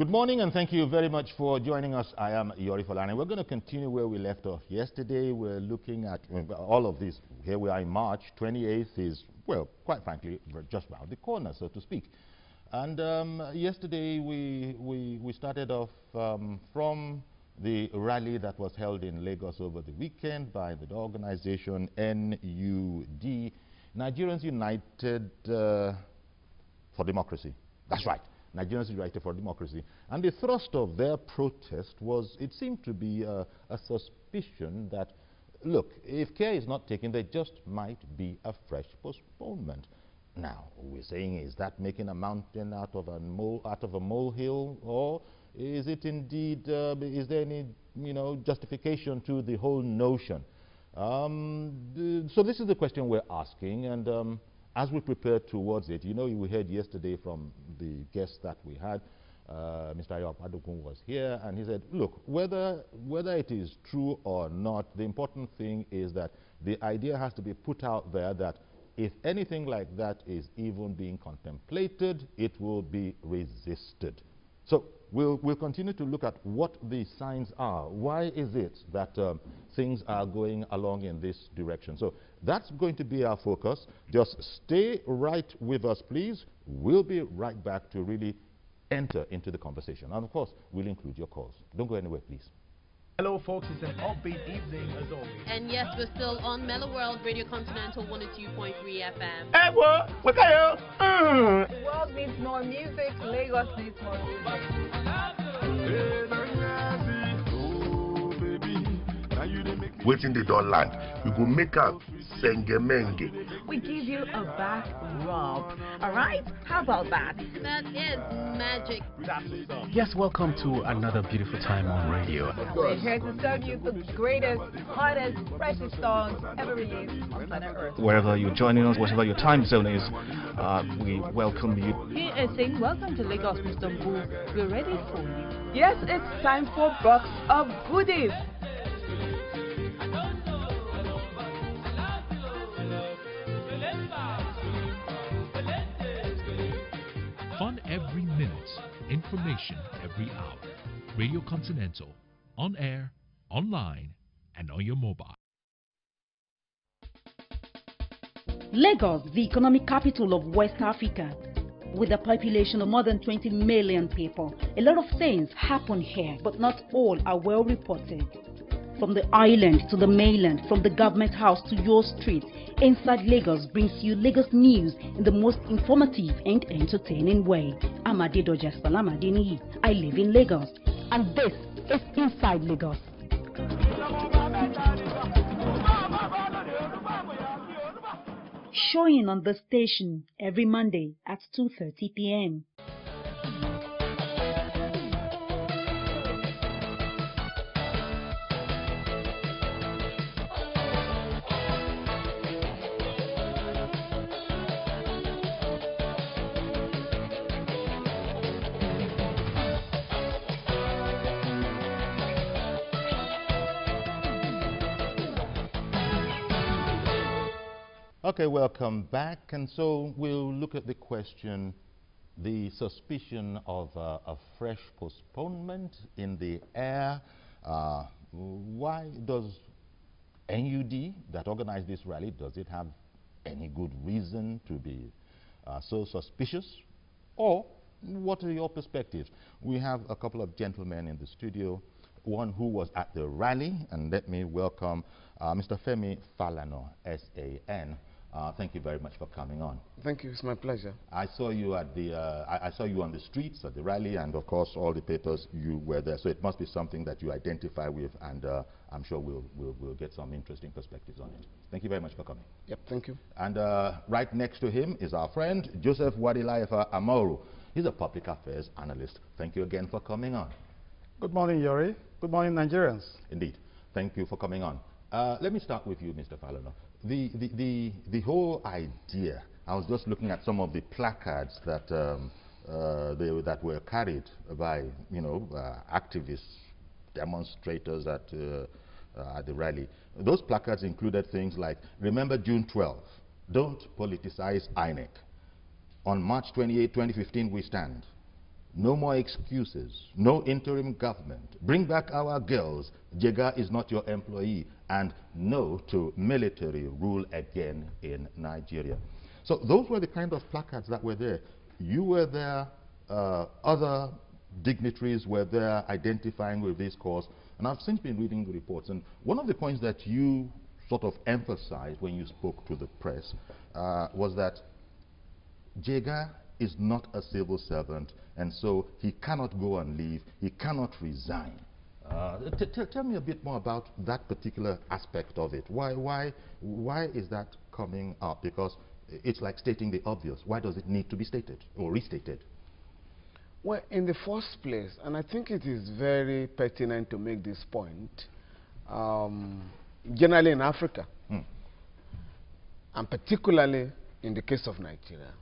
Good morning and thank you very much for joining us. I am YORI Falana. We're going to continue where we left off yesterday. We're looking at all of this. Here we are in March. 28th is, well, quite frankly, just round the corner, so to speak. And yesterday we started off from the rally that was held in Lagos over the weekend by the organization NUD, Nigerians United for Democracy. That's right. Nigerians United for Democracy. And the thrust of their protest was, it seemed to be a suspicion that, look, if care is not taken, there just might be a fresh postponement. Now, we're saying, is that making a mountain out of a molehill, or is it indeed, is there any, justification to the whole notion? So this is the question we're asking, and as we prepare towards it, we heard yesterday from the guest that we had, Mr. Ayopadokun was here, and he said, look, whether it is true or not, the important thing is that the idea has to be put out there that if anything like that is even being contemplated, it will be resisted. So we'll continue to look at what the signs are. Why is it that things are going along in this direction? So that's going to be our focus. Just stay right with us, please. We'll be right back to really enter into the conversation. And of course, we'll include your calls. Don't go anywhere, please. Hello folks, it's an upbeat evening as always. And yes, we're still on Mellow World Radio Continental 102.3 FM. Hey, what? What are you? The world needs more music, Lagos needs more music. Waiting the door land, you go make up sengemenge. We give you a back rub. Alright? How about that? That is magic. Yes, welcome to another beautiful time on radio. We're here to serve you the greatest, hottest, freshest songs ever released on planet Earth. Wherever you're joining us, whatever your time zone is, we welcome you. Here is saying, welcome to Lagos, Mr. Mbu. We're ready for you. Yes, it's time for Box of Goodies. Fun every minute, information every hour. Radio Continental, on air, online, and on your mobile. Lagos, the economic capital of West Africa, with a population of more than 20 million people. A lot of things happen here, but not all are well reported. From the island to the mainland, from the government house to your street, Inside Lagos brings you Lagos news in the most informative and entertaining way. I'm Adedoja Salamadini. I live in Lagos, and this is Inside Lagos. Showing on the station every Monday at 2:30 p.m. Okay, welcome back. And so we'll look at the question, the suspicion of a fresh postponement in the air. Why does NUD, that organized this rally, does it have any good reason to be so suspicious? Or what are your perspectives? We have a couple of gentlemen in the studio, one who was at the rally, and let me welcome Mr. Femi Falana, S-A-N. Thank you very much for coming on. Thank you. It's my pleasure. I saw you at the. I saw you on the streets at the rally, and of course, all the papers. You were there, so it must be something that you identify with, and I'm sure we'll get some interesting perspectives on it. Thank you very much for coming. Yep. Thank you. And right next to him is our friend Joseph Wadilaifa Amoru. He's a public affairs analyst. Thank you again for coming on. Good morning, Yori. Good morning, Nigerians. Indeed. Thank you for coming on. Let me start with you, Mr. Falana. The whole idea, I was just looking at some of the placards that that were carried by activists, demonstrators at the rally. Those placards included things like, remember June 12th, don't politicize INEC. On March 28, 2015, we stand. No more excuses. No interim government. Bring back our girls. JEGA is not your employee. And no to military rule again in Nigeria. So those were the kind of placards that were there. You were there. Other dignitaries were there identifying with this cause. And I've since been reading the reports. And one of the points that you sort of emphasized when you spoke to the press was that JEGA is not a civil servant, and so he cannot go on leave, he cannot resign. Tell me a bit more about that particular aspect of it. Why is that coming up? Because it's like stating the obvious. Why does it need to be stated or restated? Well, in the first place, and I think it is very pertinent to make this point, generally in Africa, and particularly in the case of Nigeria,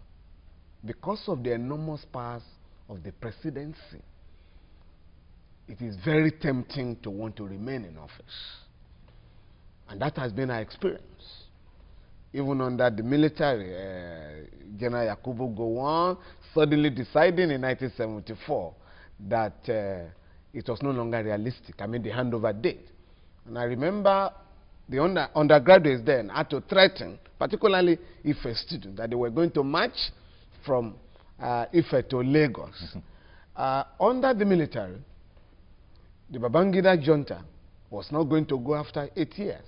because of the enormous powers of the presidency, it is very tempting to want to remain in office. And that has been our experience. Even under the military, General Yakubu Gowon suddenly deciding in 1974 that it was no longer realistic. I mean, the handover date. And I remember the undergraduates then had to threaten, particularly Ife students, that they were going to march from Ife to Lagos. Under the military, the Babangida junta was not going to go after 8 years.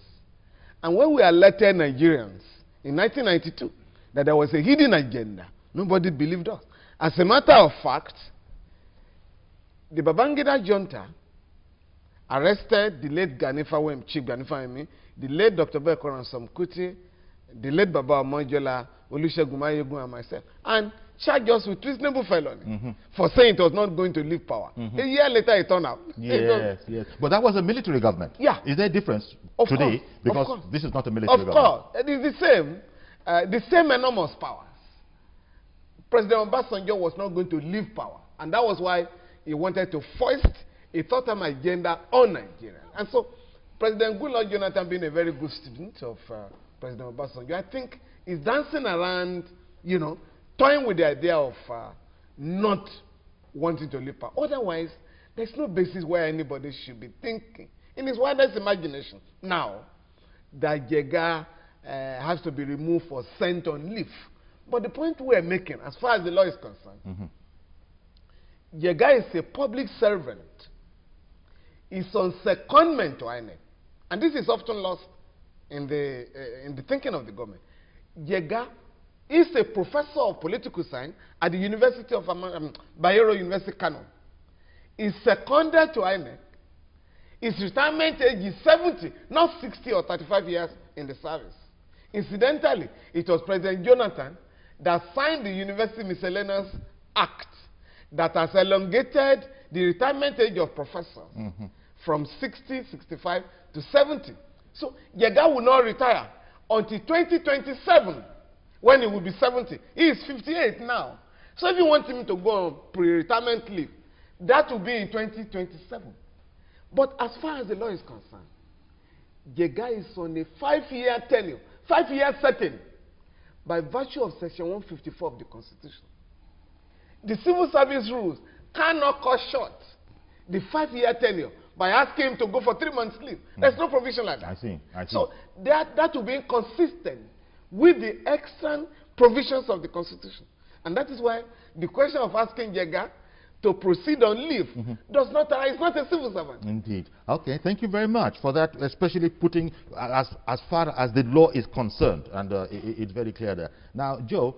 And when we elected Nigerians in 1992, that there was a hidden agenda, nobody believed us. As a matter of fact, the Babangida junta arrested the late Chief Ganifa, the late Dr. Bekoran Samkuti, the late Baba Omojola, Olusegun Mayegun, and myself, and charged us with treasonable felony for saying it was not going to leave power. A year later, it turned out. Yes, yes. But that was a military government. Yeah. Is there a difference today? Because this is not a military government. Of course. It is the same enormous powers. President Obasanjo was not going to leave power. And that was why he wanted to foist a third-term agenda on Nigeria. And so, President Goodluck Jonathan, being a very good student of President Obasanjo, I think is dancing around, you know, toying with the idea of not wanting to leave power. Otherwise, there's no basis where anybody should be thinking, in his wildest imagination, now, that JEGA has to be removed or sent on leave. But the point we're making, as far as the law is concerned, JEGA is a public servant. It's on secondment to INEC. And this is often lost in the thinking of the government. JEGA is a professor of political science at the University of Bayero University, Kano. Is seconded to INEC. His retirement age is 70, not 60 or 35 years in the service. Incidentally, it was President Jonathan that signed the University Miscellaneous Act that has elongated the retirement age of professors from 60, 65 to 70. So JEGA will not retire until 2027, when he will be 70. He is 58 now. So if you want him to go on pre-retirement leave, that will be in 2027. But as far as the law is concerned, JEGA is on a 5-year tenure, 5 years certain, by virtue of Section 154 of the Constitution. The civil service rules cannot cut short the 5-year tenure by asking him to go for 3 months leave. There's no provision like that. I see. So that will be inconsistent with the extant provisions of the Constitution. And that is why the question of asking JEGA to proceed on leave does not arise. It's not a civil servant. Indeed. Okay, thank you very much for that, especially putting as far as the law is concerned, and it's very clear there. Now, Joe,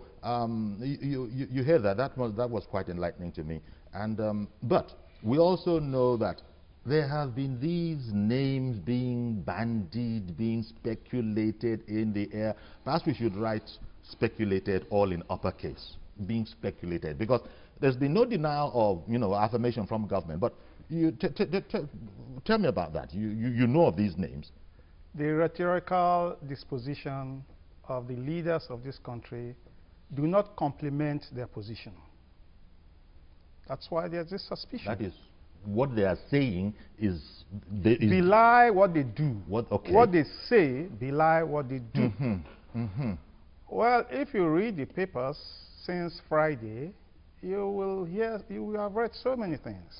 you hear that. That was quite enlightening to me. And but we also know that there have been these names being bandied, being speculated in the air. Perhaps we should write speculated all in uppercase, being speculated, because there's been no denial of, you know, affirmation from government. But you tell me about that. You know of these names. The rhetorical disposition of the leaders of this country do not complement their position. That's why there's this suspicion. That is what they are saying is belie what they do. What they say belie what they do. Well, if you read the papers since Friday, you will have read so many things.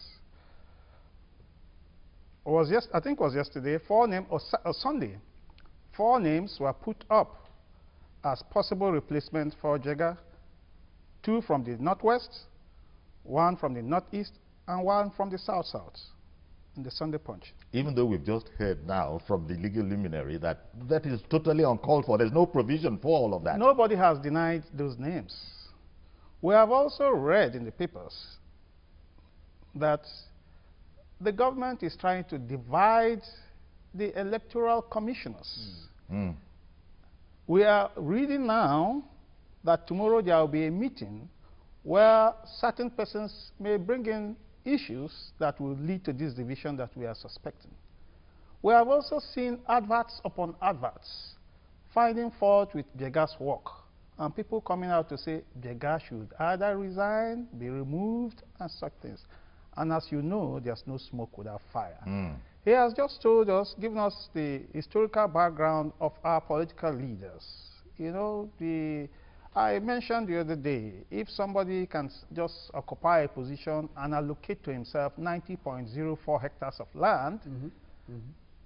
I think it was yesterday, Sunday, 4 names were put up as possible replacement for JEGA, 2 from the Northwest, 1 from the Northeast, and 1 from the South-South in the Sunday Punch. Even though we've just heard now from the legal luminary that that is totally uncalled for. There's no provision for all of that. Nobody has denied those names. We have also read in the papers that the government is trying to divide the electoral commissioners. We are reading now that tomorrow there will be a meeting where certain persons may bring in issues that will lead to this division that we are suspecting. We have also seen adverts upon adverts finding fault with JEGA'S work, and people coming out to say JEGA should either resign, be removed, and such things. And as you know, there's no smoke without fire. He has just told us, given us the historical background of our political leaders. You know, I mentioned the other day, if somebody can just occupy a position and allocate to himself 90.04 hectares of land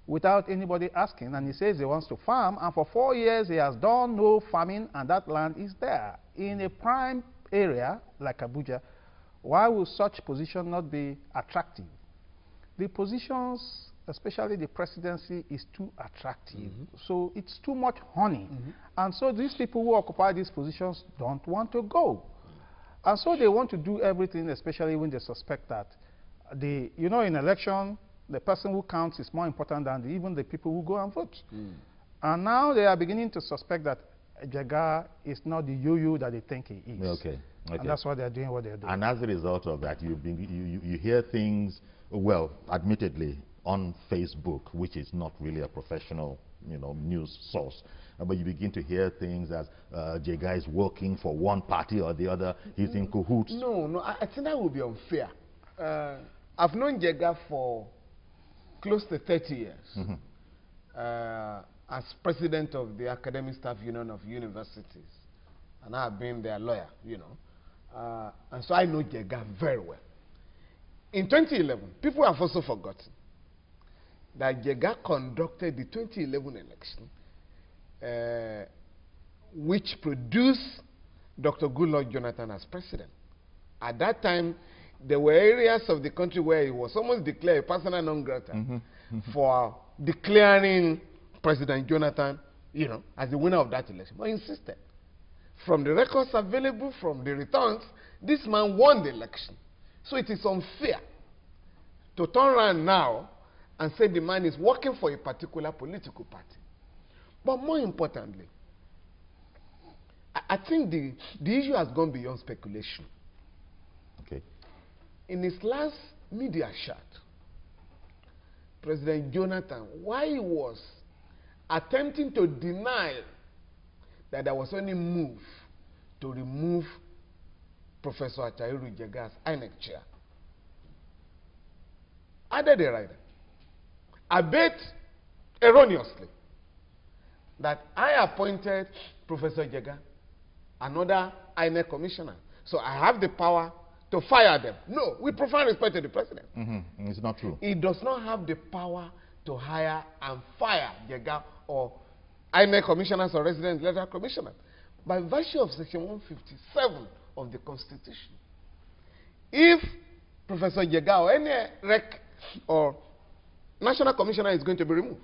without anybody asking, and he says he wants to farm, and for 4 years he has done no farming, and that land is there in a prime area like Abuja, why would such position not be attractive? The positions, especially the presidency, is too attractive. So it's too much honey. And so these people who occupy these positions don't want to go. And so they want to do everything, especially when they suspect that you know, in election, the person who counts is more important than even the people who go and vote. And now they are beginning to suspect that JEGA is not the yo-yo that they think he is. And that's why they're doing what they're doing. And as a result of that, you hear things, well, admittedly, on Facebook, which is not really a professional, you know, news source, but you begin to hear things as JEGA is working for one party or the other. He's in cahoots. No, I think that would be unfair. I've known JEGA for close to 30 years as president of the Academic Staff Union of Universities, and I've been their lawyer, you know. And so I know JEGA very well. In 2011, people have also forgotten that JEGA conducted the 2011 election, which produced Dr. Goodluck Jonathan as president. At that time, there were areas of the country where he was almost declared a persona non grata for declaring President Jonathan, you know, as the winner of that election. But he insisted. From the records available, from the returns, this man won the election. So it is unfair to turn around now and say the man is working for a particular political party. But more importantly, I think the issue has gone beyond speculation. In his last media shot, President Jonathan, while he was attempting to deny that there was any move to remove Professor Achairo JEGA'S INEC chair, added a rider, albeit erroneously, that I appointed Professor JEGA, another INEC commissioner, so I have the power to fire them. No, with profound respect to the president. It's not true. He does not have the power to hire and fire JEGA or INEC commissioners or resident electoral commissioners by virtue of Section 157 of the Constitution. If Professor JEGA or any REC or national commissioner is going to be removed,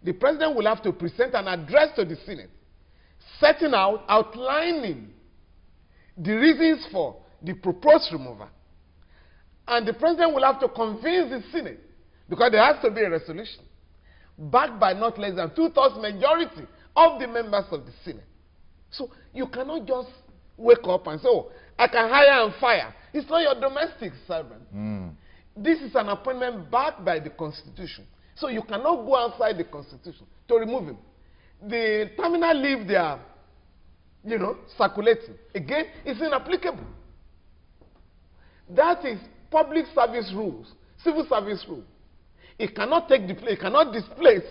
the president will have to present an address to the Senate, setting out, outlining the reasons for the proposed removal. And the president will have to convince the Senate, because there has to be a resolution, backed by not less than 2/3 majority of the members of the Senate. So you cannot just wake up and say, oh, I can hire and fire. It's not your domestic servant. This is an appointment backed by the Constitution. So you cannot go outside the Constitution to remove him. The terminal leave they are, you know, circulating, again, is inapplicable. That is public service rules, civil service rules. It cannot take the place, it cannot displace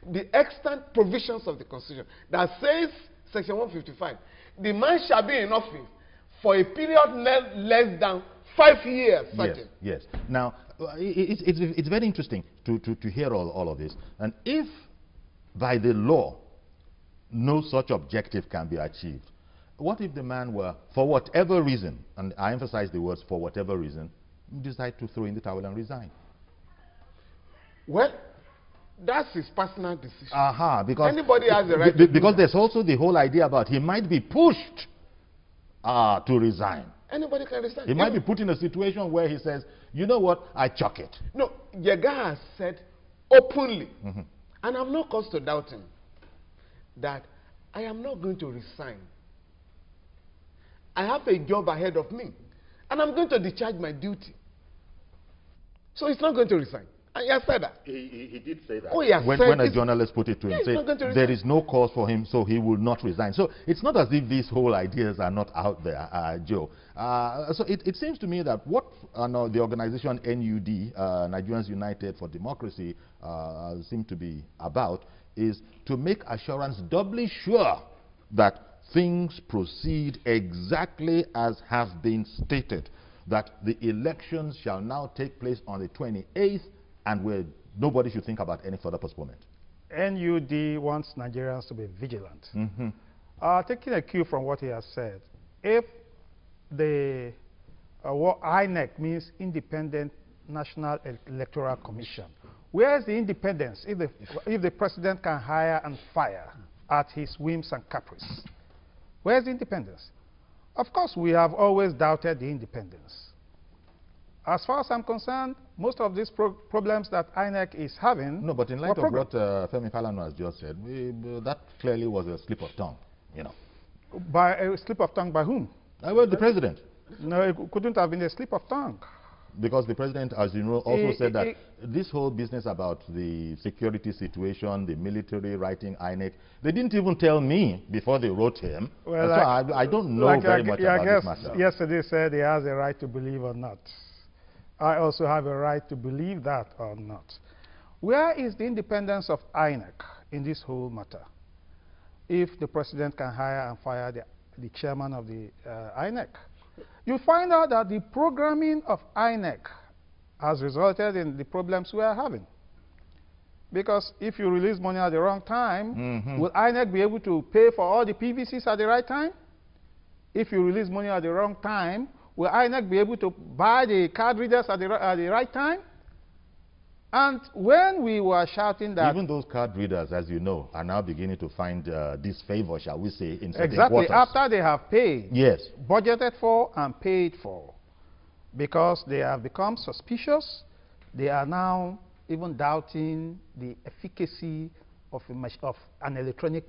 the extant provisions of the Constitution that says, Section 155, the man shall be in office for a period less than 5 years. Yes, yes. Now, it's very interesting to hear all of this. And if by the law no such objective can be achieved, what if the man were, for whatever reason, and I emphasize the words for whatever reason, decide to throw in the towel and resign? Well, that's his personal decision. Because anybody has the right to because there's also the whole idea about he might be pushed to resign. Anybody can resign. He might be put in a situation where he says, you know what, I chuck it. No, JEGA has said openly, and I'm not caused to doubt him, that I am not going to resign. I have a job ahead of me, and I'm going to discharge my duty. So he's not going to resign. And he has said that. He did say that. Oh, he has when a journalist put it to him, saying there is no cause for him, so he will not resign. So it's not as if these whole ideas are not out there, Joe. So it seems to me that what the organization NUD, Nigerians United for Democracy, seem to be about is to make assurance doubly sure that things proceed exactly as have been stated, that the elections shall now take place on the 28th, and where nobody should think about any further postponement. NUD wants Nigerians to be vigilant. Taking a cue from what he has said, if the what INEC means Independent National Electoral Commission, where is the independence if the president can hire and fire at his whims and caprice? Where is the independence? Of course, we have always doubted the independence. As far as I'm concerned, most of these problems that INEC is having... No, but in light of what Femi Falana has just said, that clearly was a slip of tongue, you know. By a slip of tongue by whom? Well, the president. No, it couldn't have been a slip of tongue. Because the president, as you know, also said that this whole business about the security situation, the military writing INEC, they didn't even tell me before they wrote him. Well, so I don't know very much about this matter. Yesterday said he has a right to believe or not. I also have a right to believe that or not. Where is the independence of INEC in this whole matter? If the president can hire and fire the chairman of the INEC, you find out that the programming of INEC has resulted in the problems we are having. Because if you release money at the wrong time, will INEC be able to pay for all the PVCs at the right time? If you release money at the wrong time, will INEC be able to buy the card readers at the right time? And when we were shouting that... Even those card readers, as you know, are now beginning to find disfavor, shall we say, in certain quarters. Exactly, after they have paid. Yes. Budgeted for and paid for. Because they have become suspicious. They are now even doubting the efficacy of an electronic